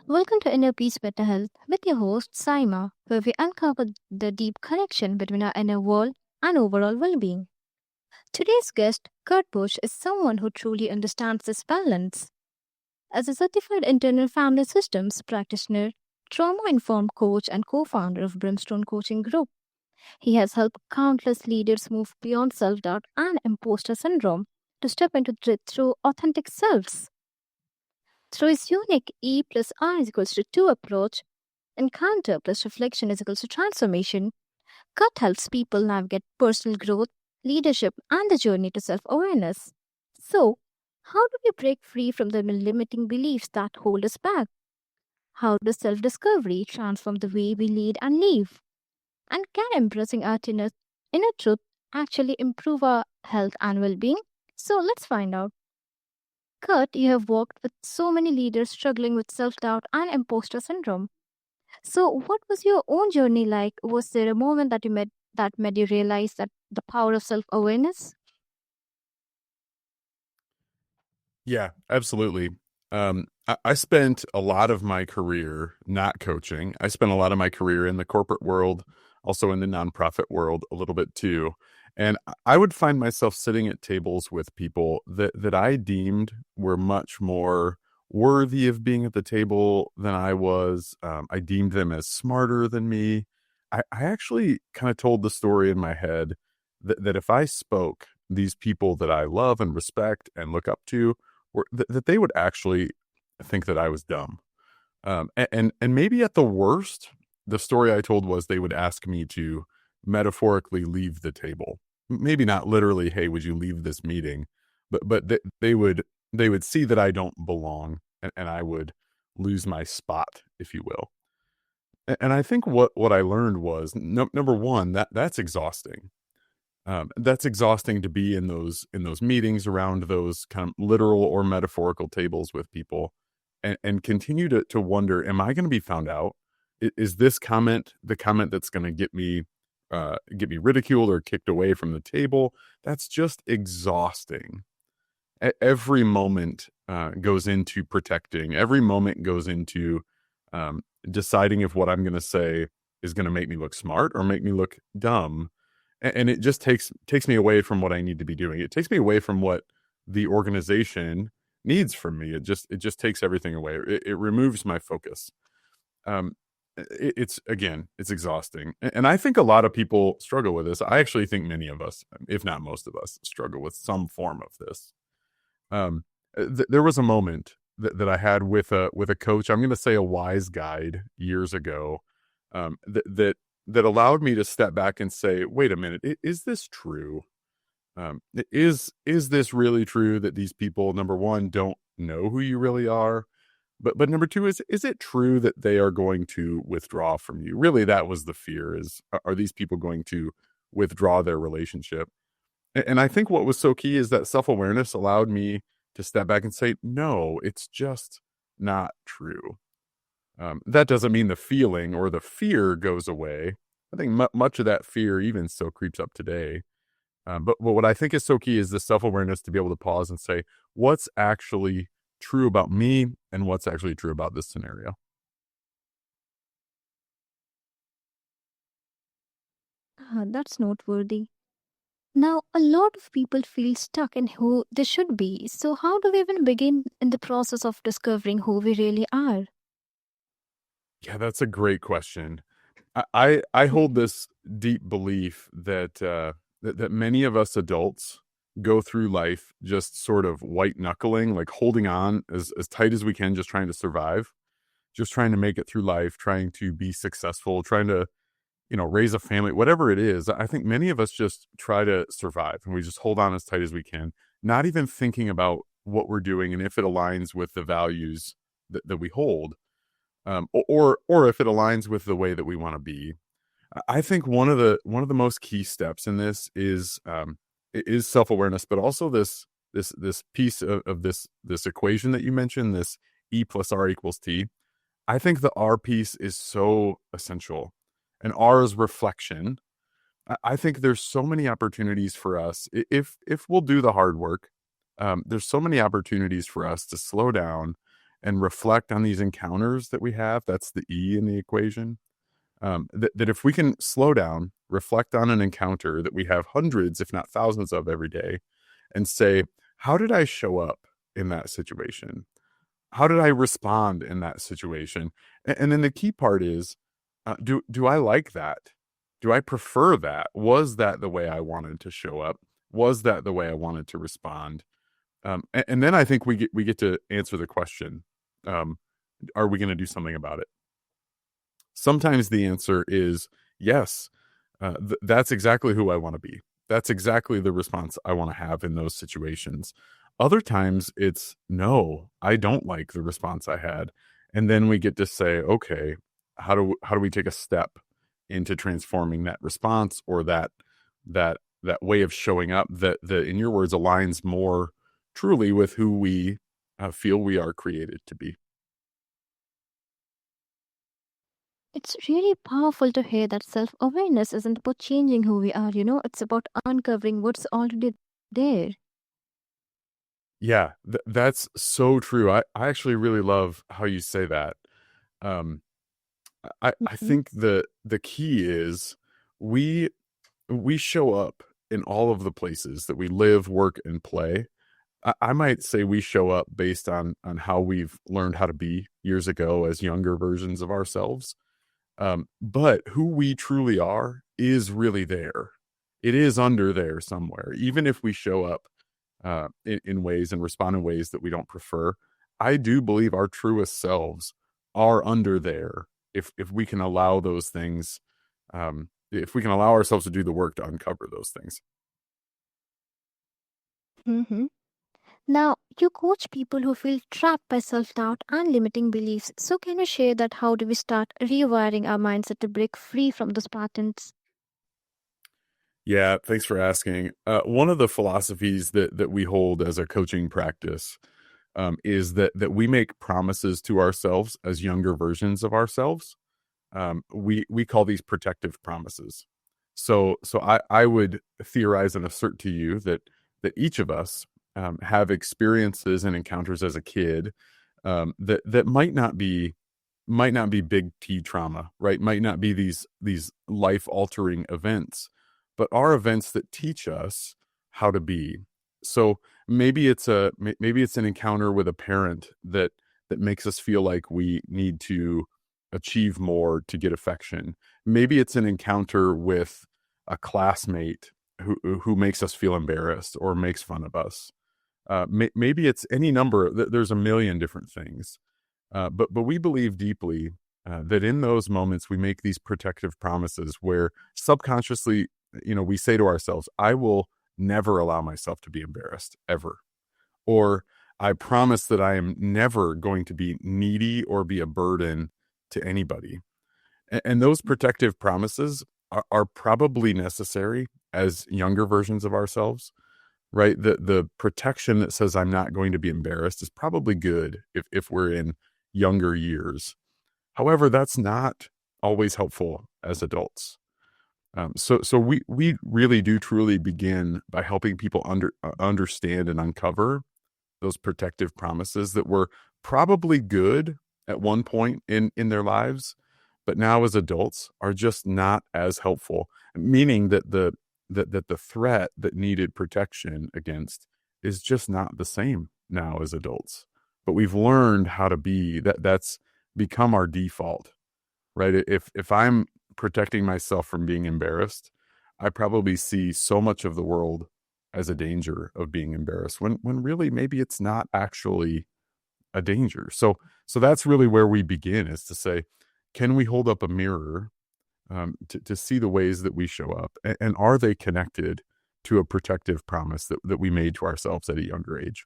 Welcome to Inner Peace Better Health with your host Saima, where we uncover the deep connection between our inner world and overall well being. Today's guest, Kurt Bush, is someone who truly understands this balance. As a certified internal family systems practitioner, trauma informed coach, and co founder of Brimstone Coaching Group, he has helped countless leaders move beyond self doubt and imposter syndrome to step into through authentic selves. Through his unique E plus R is equals to 2 approach, encounter plus reflection is equals to transformation, Cut helps people navigate personal growth, leadership, and the journey to self awareness. So, how do we break free from the limiting beliefs that hold us back? How does self discovery transform the way we lead and live? And can embracing our inner truth actually improve our health and well being? So, let's find out. Kurt, you have worked with so many leaders struggling with self doubt and imposter syndrome. So, what was your own journey like? Was there a moment that made you realize that the power of self awareness? Yeah, absolutely. I spent a lot of my career not coaching. I spent a lot of my career in the corporate world, also in the nonprofit world a little bit too. And I would find myself sitting at tables with people that I deemed were much more worthy of being at the table than I was. I deemed them as smarter than me. I actually kind of told the story in my head that if I spoke, these people that I love and respect and look up to, that they would actually think that I was dumb. And maybe at the worst, the story I told was they would ask me to metaphorically leave the table. Maybe not literally, hey, would you leave this meeting? But they would see that I don't belong, and I would lose my spot, if you will. And I think what I learned was number one, that's exhausting. That's exhausting to be in those meetings around those kind of literal or metaphorical tables with people, and continue to wonder, am I going to be found out? Is this comment the comment that's going to get me ridiculed or kicked away from the table? That's just exhausting. Every moment goes into protecting. Every moment goes into deciding if what I'm going to say is going to make me look smart or make me look dumb, and it just takes me away from what I need to be doing. It takes me away from what the organization needs from me. It just takes everything away. It removes my focus. Um, it's exhausting, and I think a lot of people struggle with this. I actually think many of us, if not most of us, struggle with some form of this. There was a moment that I had with a coach. I'm going to say a wise guide years ago, that allowed me to step back and say, "Wait a minute, is this true? Is this really true that these people, number one, don't know who you really are, but number two, is it true that they are going to withdraw from you? Really, that was the fear: is are these people going to withdraw their relationship? And I think what was so key is that self-awareness allowed me to step back and say, no, it's just not true. That doesn't mean the feeling or the fear goes away. I think much of that fear even still creeps up today. But what I think is so key is the self-awareness to be able to pause and say, what's actually true about me and what's actually true about this scenario. That's noteworthy. Now, a lot of people feel stuck in who they should be. So, how do we even begin in the process of discovering who we really are? Yeah, that's a great question. I hold this deep belief that many of us adults go through life just sort of white knuckling, like holding on as tight as we can, just trying to survive, just trying to make it through life, trying to be successful, trying to, raise a family, whatever it is. I think many of us just try to survive, and we just hold on as tight as we can, not even thinking about what we're doing and if it aligns with the values that we hold, or if it aligns with the way that we want to be. I think one of the most key steps in this is self-awareness, but also this piece of this equation that you mentioned, this E plus R equals T. I think the R piece is so essential, and R is reflection. I think there's so many opportunities for us if we'll do the hard work. There's so many opportunities for us to slow down and reflect on these encounters that we have, that's the E in the equation, that if we can slow down, reflect on an encounter that we have hundreds, if not thousands of every day, and say, how did I show up in that situation? How did I respond in that situation? And then the key part is, do I like that? Do I prefer that? Was that the way I wanted to show up? Was that the way I wanted to respond? And then I think we get to answer the question: are we going to do something about it? Sometimes the answer is yes. That's exactly who I want to be. That's exactly the response I want to have in those situations. Other times it's no, I don't like the response I had. And then we get to say, okay, how do we take a step into transforming that response, or that way of showing up that in your words aligns more truly with who we feel we are created to be. It's really powerful to hear that self awareness isn't about changing who we are, it's about uncovering what's already there. Yeah, that's so true. I actually really love how you say that. Um, I Mhm. think the key is we we show up in all of the places that we live, work, and play. I might say we show up based on how we've learned how to be years ago as younger versions of ourselves. But who we truly are is really there. It is under there somewhere. Even if we show up in ways and respond in ways that we don't prefer, I do believe our truest selves are under there. If we can allow those things, if we can allow ourselves to do the work to uncover those things. Hmm. Now, you coach people who feel trapped by self doubt and limiting beliefs. So, can you share that? How do we start rewiring our mindset to break free from those patterns? Yeah, thanks for asking. One of the philosophies that we hold as a coaching practice is that we make promises to ourselves as younger versions of ourselves. We call these protective promises. So I would theorize and assert to you that each of us have experiences and encounters as a kid that might not be big T trauma, right? Might not be these life altering events, but are events that teach us how to be. So maybe it's an encounter with a parent that makes us feel like we need to achieve more to get affection. Maybe it's an encounter with a classmate who makes us feel embarrassed or makes fun of us. Maybe it's any number. There's a million different things, but we believe deeply that in those moments we make these protective promises where subconsciously, we say to ourselves, "I will never allow myself to be embarrassed ever," or "I promise that I am never going to be needy or be a burden to anybody." And those protective promises are probably necessary as younger versions of ourselves, right? The protection that says I'm not going to be embarrassed is probably good if we're in younger years. However, that's not always helpful as adults. So we really do truly begin by helping people understand and uncover those protective promises that were probably good at one point in their lives, but now as adults are just not as helpful. Meaning that the threat that needed protection against is just not the same now as adults. But we've learned how to be that. That's become our default, right? If I'm protecting myself from being embarrassed, I probably see so much of the world as a danger of being embarrassed when really maybe it's not actually a danger. So that's really where we begin, is to say, can we hold up a mirror to see the ways that we show up, and are they connected to a protective promise that we made to ourselves at a younger age?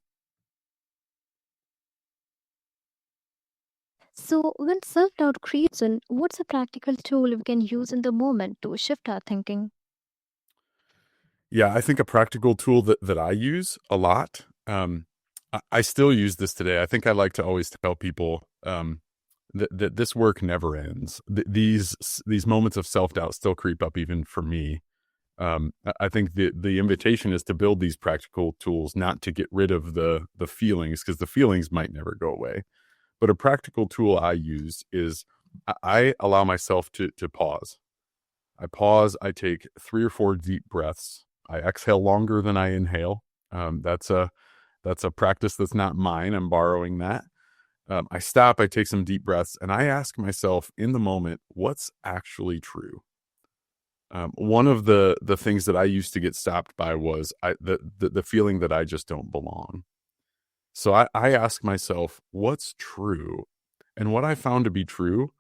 So, when self doubt creeps in, what's a practical tool we can use in the moment to shift our thinking? Yeah, I think a practical tool that I use a lot. I still use this today. I think I like to always tell people that this work never ends. These moments of self doubt still creep up even for me. I think the invitation is to build these practical tools, not to get rid of the feelings, because the feelings might never go away, But a practical tool I use is I allow myself to pause. I pause. I take 3 or 4 deep breaths. I exhale longer than I inhale. That's a practice that's not mine. I'm borrowing that. I stop. I take some deep breaths, and I ask myself in the moment, what's actually true? One of the things that I used to get stopped by was the feeling that I just don't belong. So I ask myself, what's true? And what I found to be true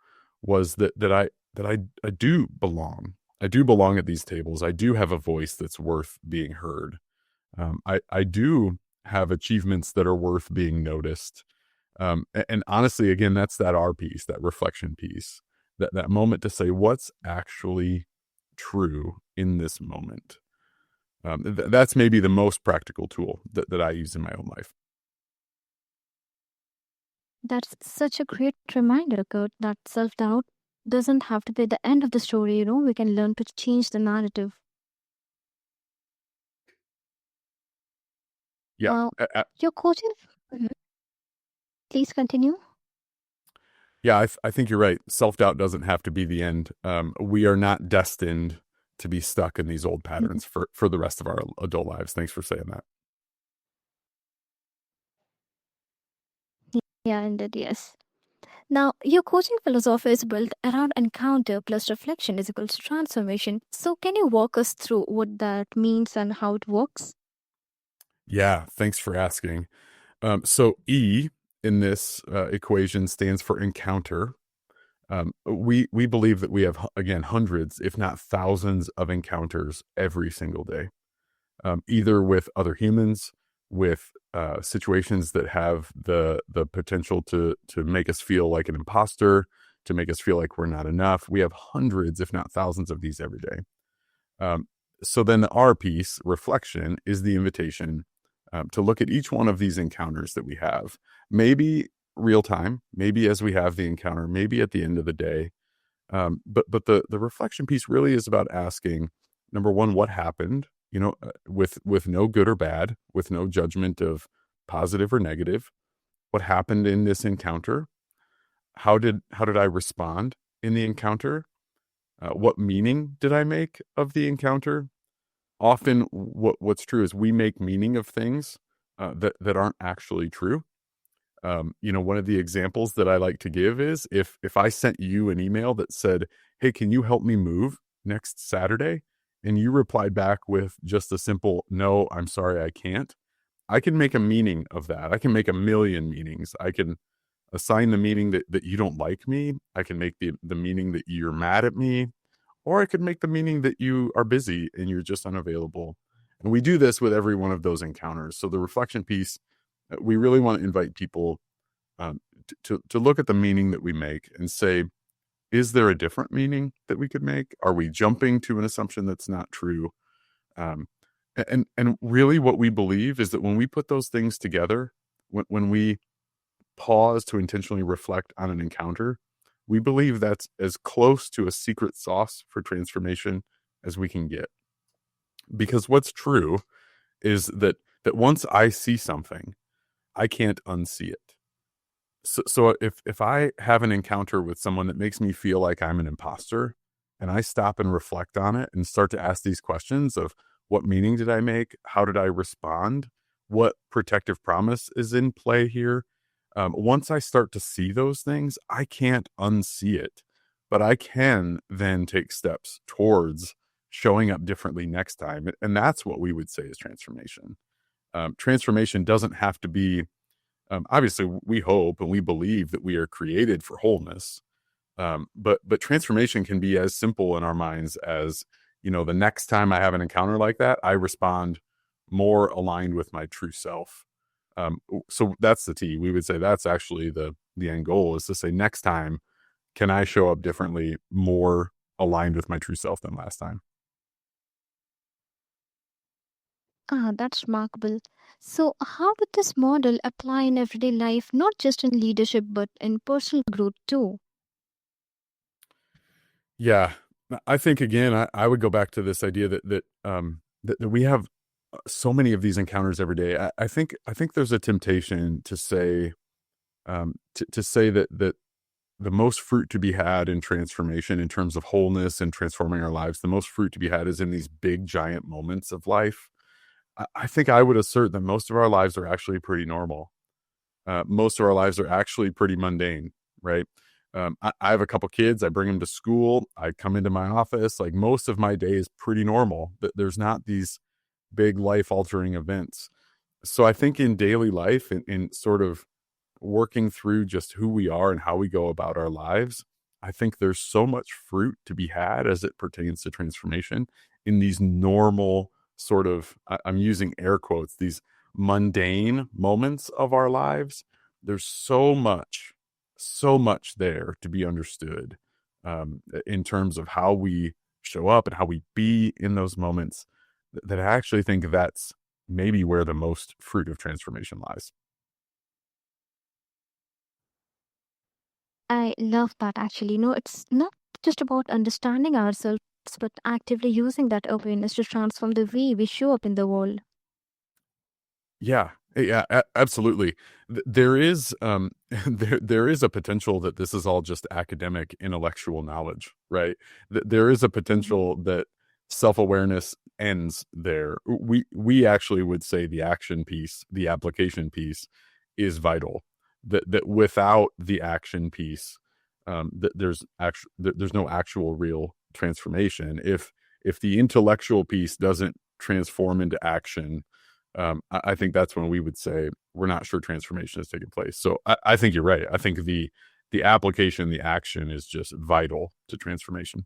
was that I do belong. I do belong at these tables. I do have a voice that's worth being heard. I do have achievements that are worth being noticed. And honestly, again, that's that R piece, that reflection piece, that moment to say what's actually true in this moment. That's maybe the most practical tool that I use in my own life. That's such a great reminder, Kurt, that self doubt doesn't have to be the end of the story. We can learn to change the narrative. Yeah, Your coaching, Mhm. Please continue. yeah, I think you're right. Self-doubt doesn't have to be the end. We are not destined to be stuck in these old Mhm. patterns for the rest of our adult lives. Thanks for saying that. Yeah, indeed, yes. Now, your coaching philosophy is built around encounter plus reflection is equals to transformation. So, can you walk us through what that means and how it works? Yeah, thanks for asking. So E in this equation stands for encounter. We believe that we have, again, hundreds, if not thousands of encounters every single day, either with other humans, with situations that have the potential to make us feel like an imposter, to make us feel like we're not enough. We have hundreds, if not thousands, of these every day. Um, so then the R piece, reflection, is the invitation to look at each one of these encounters that we have. Maybe real time, maybe as we have the encounter, maybe at the end of the day. But the reflection piece really is about asking, number one, what happened? With no good or bad, with no judgment of positive or negative. What happened in this encounter? How did I respond in the encounter? What meaning did I make of the encounter? Often, what's true is we make meaning of things that aren't actually true. One of the examples that I like to give is if I sent you an email that said, "Hey, can you help me move next Saturday?" and you replied back with just a simple, "No, I'm sorry, I can't." I can make a meaning of that. I can make a million meanings. I can assign the meaning that you don't like me. I can make the meaning that you're mad at me, or I could make the meaning that you are busy and you're just unavailable. And we do this with every one of those encounters. So the reflection piece, we really want to invite people to look at the meaning that we make and say, is there a different meaning that we could make? Are we jumping to an assumption that's not true? Um, and really, what we believe is that when we put those things together, when we pause to intentionally reflect on an encounter, we believe that's as close to a secret sauce for transformation as we can get. Because what's true is that once I see something, I can't unsee it. So if I have an encounter with someone that makes me feel like I'm an imposter, and I stop and reflect on it and start to ask these questions of what meaning did I make? How did I respond? What protective promise is in play here? Once I start to see those things, I can't unsee it, but I can then take steps towards showing up differently next time. And that's what we would say is transformation. Transformation doesn't have to be, obviously, we hope and we believe that we are created for wholeness. But transformation can be as simple in our minds as, the next time I have an encounter like that, I respond more aligned with my true self. So that's the T. We would say that's actually the end goal, is to say, next time, can I show up differently, more aligned with my true self than last time? That's remarkable. So, how would this model apply in everyday life, not just in leadership, but in personal growth too? Yeah. I think, again, I would go back to this idea that we have so many of these encounters every day. I think there's a temptation to say, to say that the most fruit to be had in transformation, in terms of wholeness and transforming our lives, the most fruit to be had is in these big, giant moments of life. I think I would assert that most of our lives are actually pretty normal. Most of our lives are actually pretty mundane, right? I have a couple kids. I bring them to school. I come into my office. Like, most of my day is pretty normal. There's not these big life altering events. So I think in daily life, in sort of working through just who we are and how we go about our lives, I think there's so much fruit to be had as it pertains to transformation in these normal sort of, I'm using air quotes, these mundane moments of our lives. There's so much there to be understood, in terms of how we show up and how we be in those moments, that I actually think that's maybe where the most fruit of transformation lies. I love that actually. No, it's not just about understanding ourselves, but actively using that awareness to transform the way we show up in the world. Yeah. Yeah, absolutely. There is there is a potential that this is all just academic intellectual knowledge, right? There is a Mhm. potential that self-awareness ends there. We actually would say the action piece, the application piece, is vital. That without the action piece, that there's no actual real transformation. If the intellectual piece doesn't transform into action, I think that's when we would say we're not sure transformation has taken place. So I think you're right. I think the application, the action is just vital to transformation.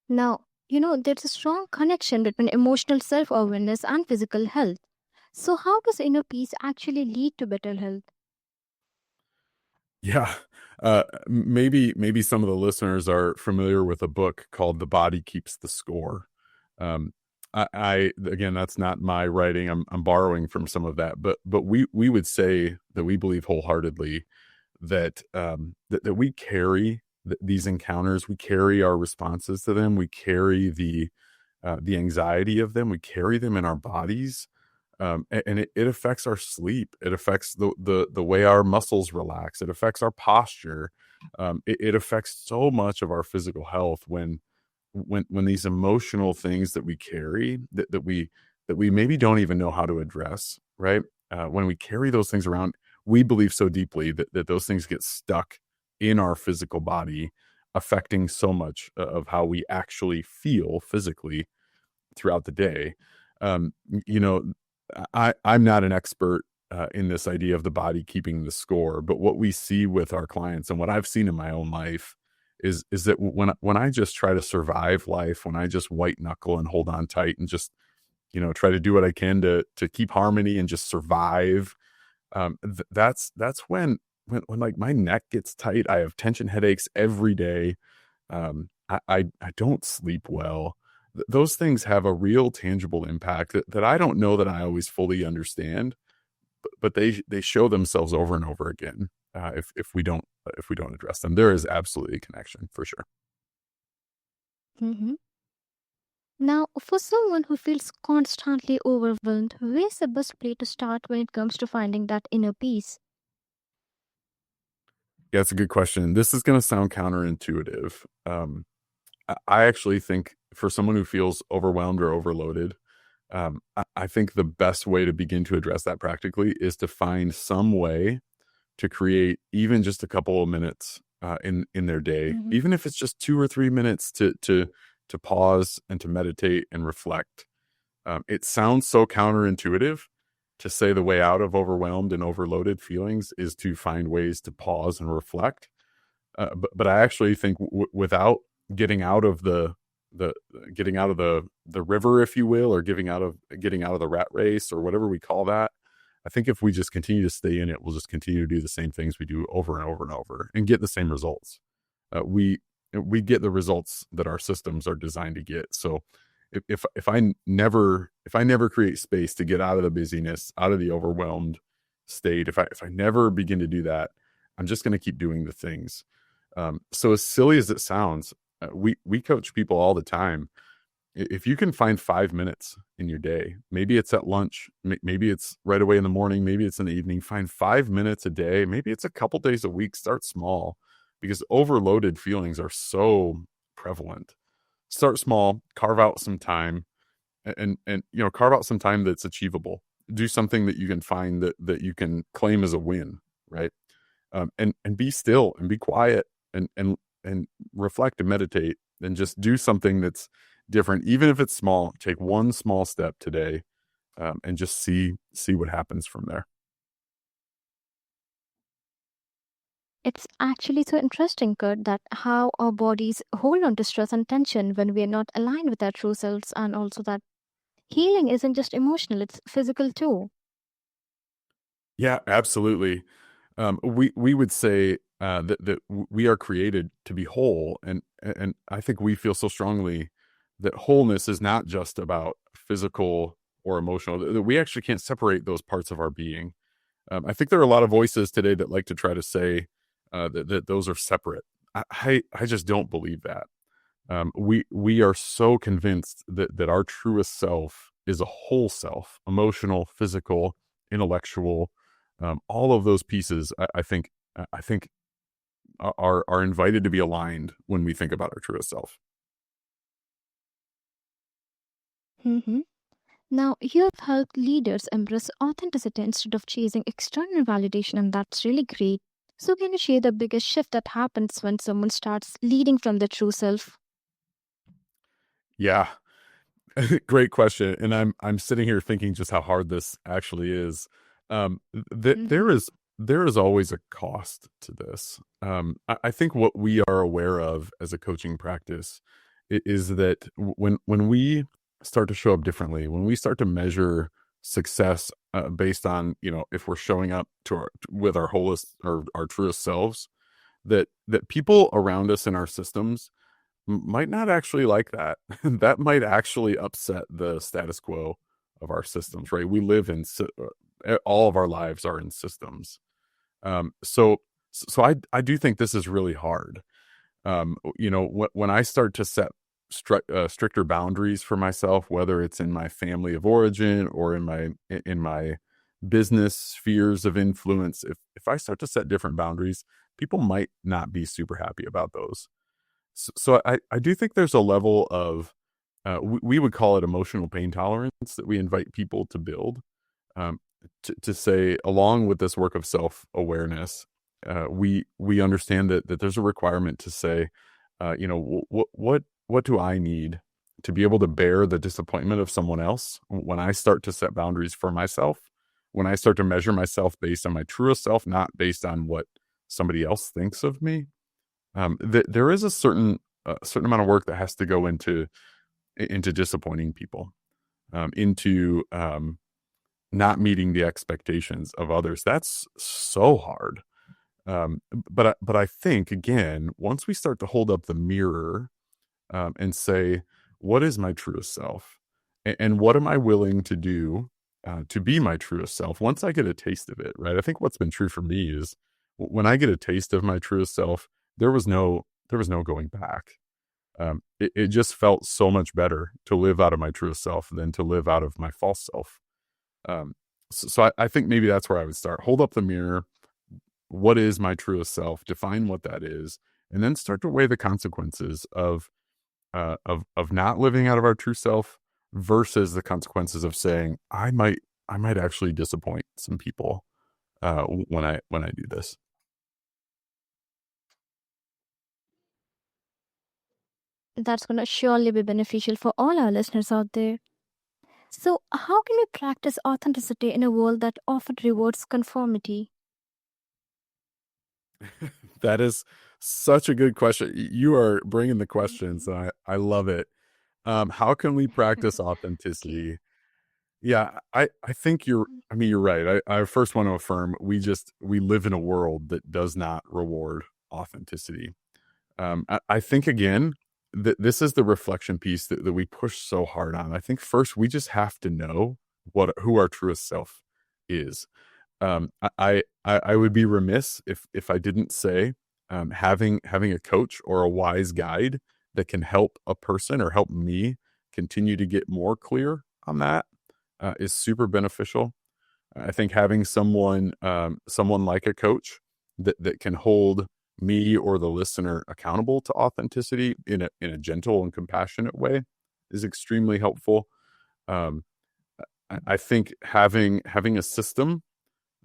Now, there's a strong connection between emotional self awareness and physical health. So, how does inner peace actually lead to better health? Yeah. Maybe some of the listeners are familiar with a book called "The Body Keeps the Score." Um, I again, that's not my writing. I'm borrowing from some of that, but we would say that we believe wholeheartedly that that we carry these encounters, we carry our responses to them, we carry the anxiety of them, we carry them in our bodies, and it affects our sleep. It affects the way our muscles relax. It affects our posture. It affects so much of our physical health when these emotional things that we carry, that we maybe don't even know how to address, right? When we carry those things around, we believe so deeply that those things get stuck in our physical body, affecting so much of how we actually feel physically throughout the day. You know, I'm not an expert in this idea of the body keeping the score, but what we see with our clients and what I've seen in my own life is that when I just try to survive life, when I just white knuckle and hold on tight and just, try to do what I can to keep harmony and just survive, that's when like my neck gets tight. I have tension headaches every day. I don't sleep well. Those things have a real tangible impact that I don't know that I always fully understand, but they show themselves over and over again. If we don't address them, there is absolutely a connection for sure. Mhm. Now, for someone who feels constantly overwhelmed, where's the best place to start when it comes to finding that inner peace? Yeah, it's a good question. This is going to sound counterintuitive. I actually think for someone who feels overwhelmed or overloaded, I think the best way to begin to address that practically is to find some way to create even just a couple of minutes in their day, Mhm. even if it's just 2 or 3 minutes to pause and to meditate and reflect. It sounds so counterintuitive to say the way out of overwhelmed and overloaded feelings is to find ways to pause and reflect. But I actually think without getting out of the getting out of the river, if you will, or getting out of the rat race or whatever we call that, I think if we just continue to stay in it, we'll just continue to do the same things we do over and over and over and get the same results. We get the results that our systems are designed to get. So if I never create space to get out of the busyness, out of the overwhelmed state, if I never begin to do that, I'm just going to keep doing the things. So as silly as it sounds, we coach people all the time. If you can find 5 minutes in your day, maybe it's at lunch, maybe it's right away in the morning, maybe it's in the evening, find 5 minutes a day, maybe it's a couple days a week, start small, because overloaded feelings are so prevalent. Start small, carve out some time, and carve out some time that's achievable. Do something that you can find that you can claim as a win, right? And be still and be quiet, and reflect and meditate, and just do something that's different, even if it's small. Take one small step today, and just see what happens from there. It's actually so interesting, Kurt, that how our bodies hold on to stress and tension when we are not aligned with our true selves, and also that healing isn't just emotional, it's physical too. Yeah, absolutely. We would say that we are created to be whole, and I think we feel so strongly that wholeness is not just about physical or emotional. That we actually can't separate those parts of our being. I think there are a lot of voices today that like to try to say that those are separate. I just don't believe that. We are so convinced that our truest self is a whole self, emotional, physical, intellectual, all of those pieces. I think are invited to be aligned when we think about our truest self. Hmm. Now, you have helped leaders embrace authenticity instead of chasing external validation, and that's really great. So, can you share the biggest shift that happens when someone starts leading from their true self? Yeah, great question. And I'm sitting here thinking just how hard this actually is. There Hmm. is always a cost to this. I think what we are aware of as a coaching practice is that when we start to show up differently, when we start to measure success based on, if we're showing up to with our wholest or our truest selves, that people around us in our systems might not actually like that. That might actually upset the status quo of our systems, right? We live in all of our lives are in systems. So I do think this is really hard. When I start to set stricter boundaries for myself, whether it's in my family of origin or in my business spheres of influence, if I start to set different boundaries, people might not be super happy about those. So I do think there's a level of we would call it emotional pain tolerance that we invite people to build, um, to say, along with this work of self awareness, we understand that there's a requirement to say, what do I need to be able to bear the disappointment of someone else when I start to set boundaries for myself, when I start to measure myself based on my truest self, not based on what somebody else thinks of me. There is a certain amount of work that has to go into disappointing people, into not meeting the expectations of others. That's so hard. But I think, again, once we start to hold up the mirror, and say, what is my truest self, and what am I willing to do to be my truest self? Once I get a taste of it, right? I think what's been true for me is when I get a taste of my truest self, there was no going back. It just felt so much better to live out of my truest self than to live out of my false self. Um, so I think maybe that's where I would start. Hold up the mirror. What is my truest self? Define what that is, and then start to weigh the consequences of not living out of our true self versus the consequences of saying, I might actually disappoint some people when I do this. That's going to surely be beneficial for all our listeners out there. So, how can we practice authenticity in a world that often rewards conformity? That is such a good question. You are bringing the questions, Mhm. and I love it. How can we practice Okay. authenticity? Yeah, I think you're right. I first want to affirm we live in a world that does not reward authenticity. I think, again, that this is the reflection piece that we push so hard on. I think first we just have to know who our truest self is. I would be remiss if I didn't say Having a coach or a wise guide that can help a person or help me continue to get more clear on that is super beneficial. I think having someone like a coach that can hold me or the listener accountable to authenticity in a gentle and compassionate way is extremely helpful. Um, I think having a system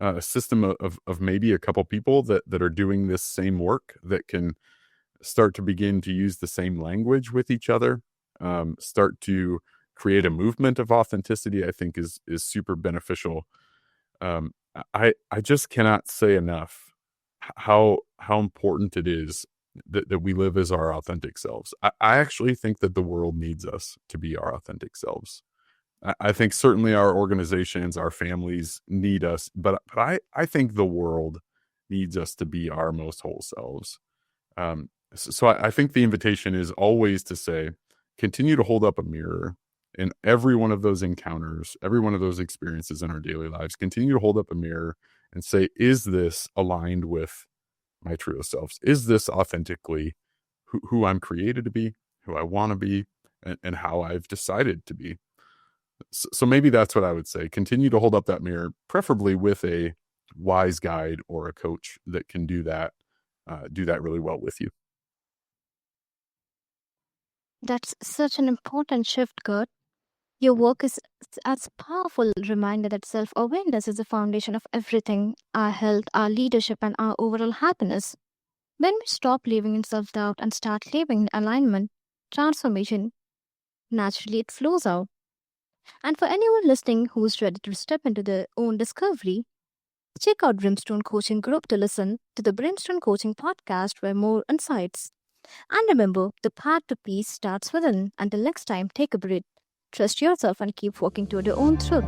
of maybe a couple people that are doing this same work that can start to begin to use the same language with each other, start to create a movement of authenticity, I think is super beneficial. I just cannot say enough how important it is that we live as our authentic selves. I actually think that the world needs us to be our authentic selves. I think certainly our organizations, our families need us, but I think the world needs us to be our most whole selves. So I think the invitation is always to say, continue to hold up a mirror in every one of those encounters, every one of those experiences in our daily lives. Continue to hold up a mirror and say, is this aligned with my true selves? Is this authentically who I'm created to be, who I want to be, and how I've decided to be? So maybe that's what I would say. Continue to hold up that mirror, preferably with a wise guide or a coach that can do that really well with you. That's such an important shift, Kurt. Your work is as powerful reminder that self-awareness is the foundation of everything, our health, our leadership, and our overall happiness. When we stop living in self-doubt and start living in alignment, transformation naturally it flows out. And for anyone listening who's ready to step into their own discovery, check out Brimstone Coaching Group to listen to the Brimstone Coaching podcast for more insights. And remember, the path to peace starts within. Until next time, take a breath, trust yourself, and keep walking toward your own truth.